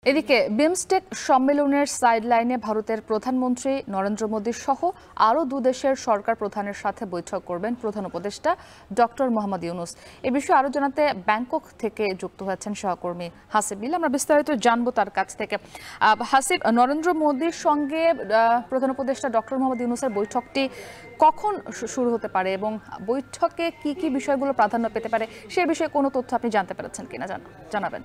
এদিকে বিমস্টেক সম্মেলনের সাইডলাইনে ভারতের প্রধানমন্ত্রী নরেন্দ্র মোদী সহ আরও দুদেশের সরকার প্রধানের সাথে বৈঠক করবেন প্রধান উপদেষ্টা ডক্টর মোহাম্মদ ইউনূস। এ বিষয়ে আরও জানাতে ব্যাংকক থেকে যুক্ত হয়েছেন সহকর্মী হাসিব বিল। আমরা বিস্তারিত জানবো তার কাছ থেকে। হাসিব, নরেন্দ্র মোদীর সঙ্গে প্রধান উপদেষ্টা ডক্টর মোহাম্মদ ইউনূসের বৈঠকটি কখন শুরু হতে পারে এবং বৈঠকে কি কি বিষয়গুলো প্রাধান্য পেতে পারে সে বিষয়ে কোনো তথ্য আপনি জানতে পেরেছেন কিনা জানাবেন।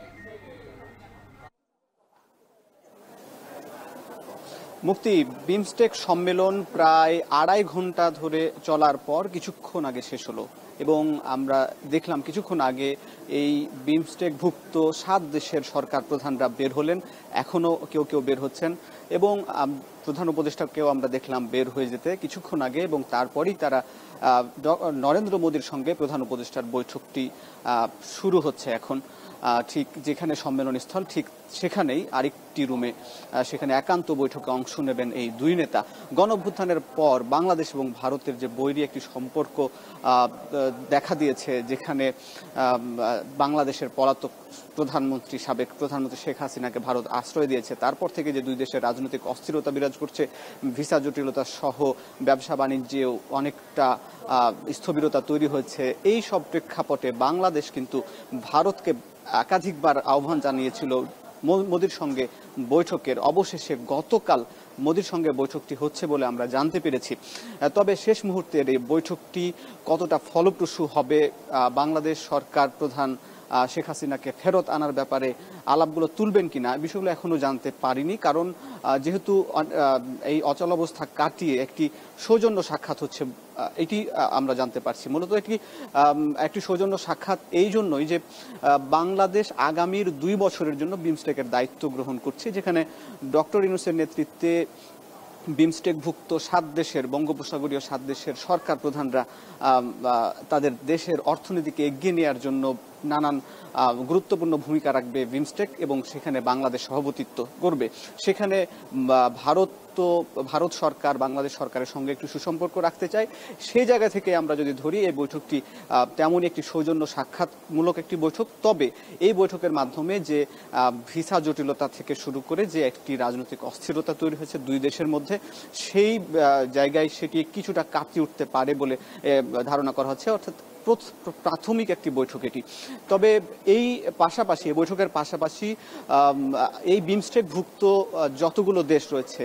মুক্তি, বিমস্টেক সম্মেলন প্রায় 2.5 ঘন্টা ধরে চলার পর কিছুক্ষণ আগে শেষ হলো এবং আমরা দেখলাম কিছুক্ষণ আগে এই বিমস্টেক ভুক্ত 7 দেশের সরকার প্রধানরা বের হলেন। এখনো কেউ কেউ বের হচ্ছেন এবং প্রধান উপদেষ্টাকেও আমরা দেখলাম বের হয়ে যেতে কিছুক্ষণ আগে, এবং তারপরেই তারা নরেন্দ্র মোদীর সঙ্গে প্রধান উপদেষ্টার বৈঠকটি শুরু হচ্ছে। এখন ঠিক যেখানে সম্মেলন স্থল ঠিক সেখানেই আরেকটি রুমে সেখানে একান্ত বৈঠকে অংশ নেবেন এই দুই নেতা। গণঅভ্যুত্থানের পর বাংলাদেশ এবং ভারতের যে বৈরী একটি সম্পর্ক দেখা দিয়েছে, যেখানে বাংলাদেশের পলাতক সাবেক প্রধানমন্ত্রী শেখ হাসিনাকে ভারত আশ্রয় দিয়েছে, তারপর থেকে যে দুই দেশের রাজনৈতিক অস্থিরতা বিরাজ করছে, ভিসা জটিলতা সহ ব্যবসা বাণিজ্যেও অনেকটা স্থবিরতা তৈরি হয়েছে, এই সব প্রেক্ষাপটে বাংলাদেশ কিন্তু ভারতকে একাধিকবার আহ্বান জানিয়েছিল মোদির সঙ্গে বৈঠকের। অবশেষে গতকাল মোদির সঙ্গে বৈঠকটি হচ্ছে বলে আমরা জানতে পেরেছি। তবে শেষ মুহূর্তের এই বৈঠকটি কতটা ফলপ্রসূ হবে, বাংলাদেশ সরকার প্রধান শেখ হাসিনাকে ফেরত আনার ব্যাপারে আলাপগুলো তুলবেন কিনা, বিষয়গুলো এখনো জানতে পারিনি। কারণ যেহেতু এই অচলাবস্থা কাটিয়ে একটি সৌজন্য সাক্ষাৎ হচ্ছে, এটি আমরা জানতে পারছি। মূলত একটি সৌজন্য সাক্ষাৎ এই জন্যই যে বাংলাদেশ আগামীর 2 বছরের জন্য বিমস্টেকের দায়িত্ব গ্রহণ করছে, যেখানে ডক্টর ইউনূসের নেতৃত্বে বিমস্টেকভুক্ত 7 দেশের, বঙ্গোপসাগরীয় 7 দেশের সরকার প্রধানরা তাদের দেশের অর্থনীতিকে এগিয়ে নেওয়ার জন্য নানান গুরুত্বপূর্ণ ভূমিকা রাখবে বিমস্টেক, এবং সেখানে বাংলাদেশ সভাপতিত্ব করবে। সেখানে ভারত সরকার বাংলাদেশ সরকারের সঙ্গে একটু সুসম্পর্ক রাখতে চায়। সেই জায়গা থেকে আমরা যদি ধরি এই বৈঠকটি তেমনই একটি সৌজন্য সাক্ষাৎমূলক একটি বৈঠক। তবে এই বৈঠকের মাধ্যমে যে ভিসা জটিলতা থেকে শুরু করে যে একটি রাজনৈতিক অস্থিরতা তৈরি হয়েছে দুই দেশের মধ্যে, সেই জায়গায় সেটি কিছুটা কাটিয়ে উঠতে পারে বলে ধারণা করা হচ্ছে। অর্থাৎ প্রাথমিক একটি বৈঠক এটি। তবে এই বৈঠকের পাশাপাশি এই বিমস্টেক ভুক্ত যতগুলো দেশ রয়েছে,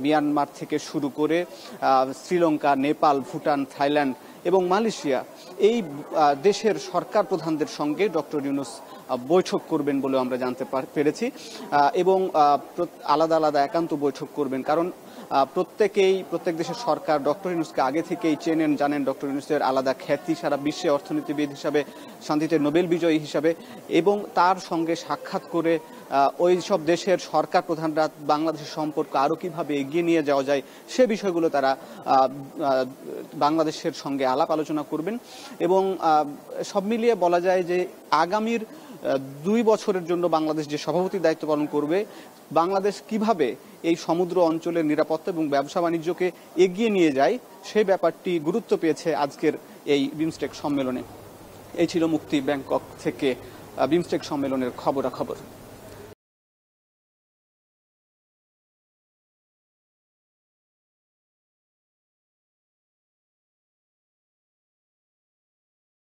মিয়ানমার থেকে শুরু করে শ্রীলঙ্কা, নেপাল, ভুটান, থাইল্যান্ড এবং মালয়েশিয়া, এই দেশের সরকার প্রধানদের সঙ্গে ডক্টর ইউনূস বৈঠক করবেন বলে আমরা জানতে পেরেছি, এবং আলাদা আলাদা একান্ত বৈঠক করবেন। কারণ প্রত্যেক দেশের সরকার ডক্টর ইউনূসকে আগে থেকেই চেনেন, জানেন ডক্টর ইউনূসের আলাদা খ্যাতি সারা বিশ্বে অর্থনীতিবিদ হিসাবে, শান্তিতে নোবেল বিজয়ী হিসাবে, এবং তার সঙ্গে সাক্ষাৎ করে ওই সব দেশের সরকার প্রধানরা বাংলাদেশের সম্পর্ক আরও কিভাবে এগিয়ে নিয়ে যাওয়া যায় সে বিষয়গুলো তারা বাংলাদেশের সঙ্গে আলাপ আলোচনা করবেন। এবং সব মিলিয়ে বলা যায় যে আগামীর 2 বছরের জন্য বাংলাদেশ যে সভাপতির দায়িত্ব পালন করবে, বাংলাদেশ কিভাবে এই সমুদ্র অঞ্চলের নিরাপত্তা এবং ব্যবসা বাণিজ্যকে এগিয়ে নিয়ে যায় সেই ব্যাপারটি গুরুত্ব পেয়েছে আজকের এই বিমস্টেক সম্মেলনে। এই ছিল মুক্তি, ব্যাংকক থেকে বিমস্টেক সম্মেলনের খবরাখবর।